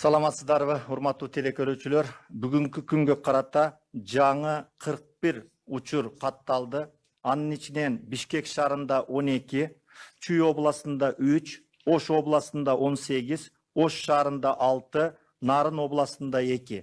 Саламатсыздарбы, урматтуу телекөрүүчүлөр. Бүгүнкү күнгө карата жаңы 41 учур катталды. Анын ичинен Бишкек шаарында 12, Чүй областында 3, Ош областында 18, Ош шаарында 6, Нарын областында 2.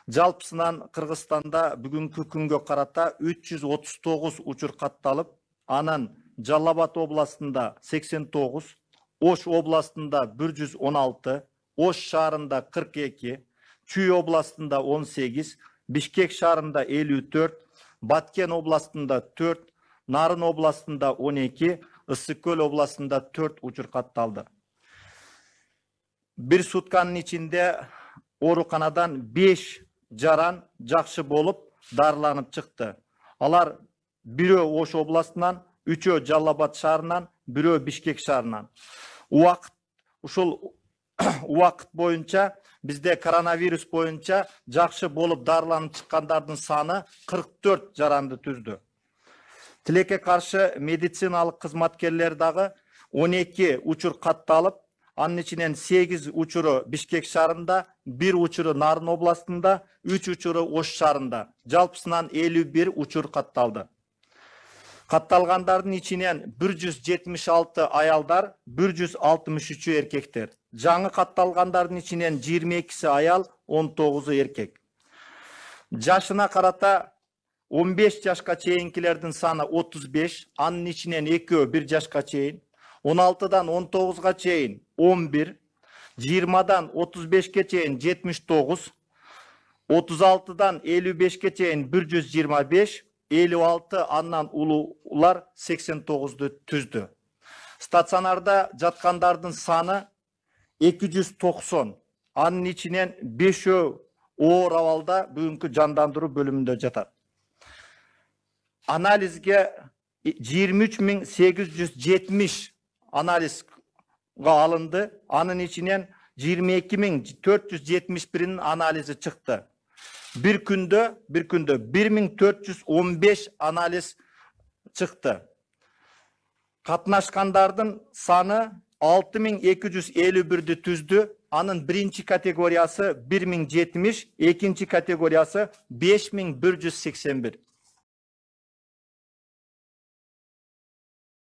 Жалпысынан Кыргызстанда бүгүнкү күнгө карата 339 учур катталып, анын Жалал Абад областында 89, Ош областында 116, Ош шаарында 42, Чүй областында 18, Бишкек шаарында 54, Баткен областында 4, Нарын областында 12, Ысык-Көл областында 4 учур катталды. Бир сутканын ичинде ооруканадан 5 жаран жакшы болуп дарыланып чыкты. Алар бирөө Ош областынан, 3-өө Жалал Абад шаарынан, 1-өө Бишкек шаарынан. Ушул убакыт боюнча бизде коронавирус боюнча жакшы болуп дарыланып чыккандардын саны 44 жаранды түздү. Тилекке каршы медициналык кызматкерлер дагы 12 учур катталып, анын ичинен 8 учуру Бишкек шаарында, 1 учуру Нарын областында, 3 учуру Ош шаарында. Жалпысынан 51 учур катталды. Катталгандардын ичинен 176 аялдар, 163 эркектер. Жаңы катталгандардын ичинен 22 аял, 19 эркек. Жашына карата 15 жашка чейинкилердин саны 35, анын ичинен 2 1 жашка чейин, 16-дан 19-га чейин 11, 20-дан 35-ке чейин 79, 36-дан 55-ке чейин 125, 56 андан улуулар 89-ду түздү. Стационарда жаткандардын саны 290, анын ичинен 5 оор абалда бүгүнкү жандандыруу бөлүмүндө жатат. Анализге 23.870 анализга алынды, анын ичинен 22.471 анализи чыкты. Bir күндө 1415 анализ чыкты. Катнашкандардын саны 6251-ді түздү. Анын биринчи категориясы 1070, экинчи категориясы 5181.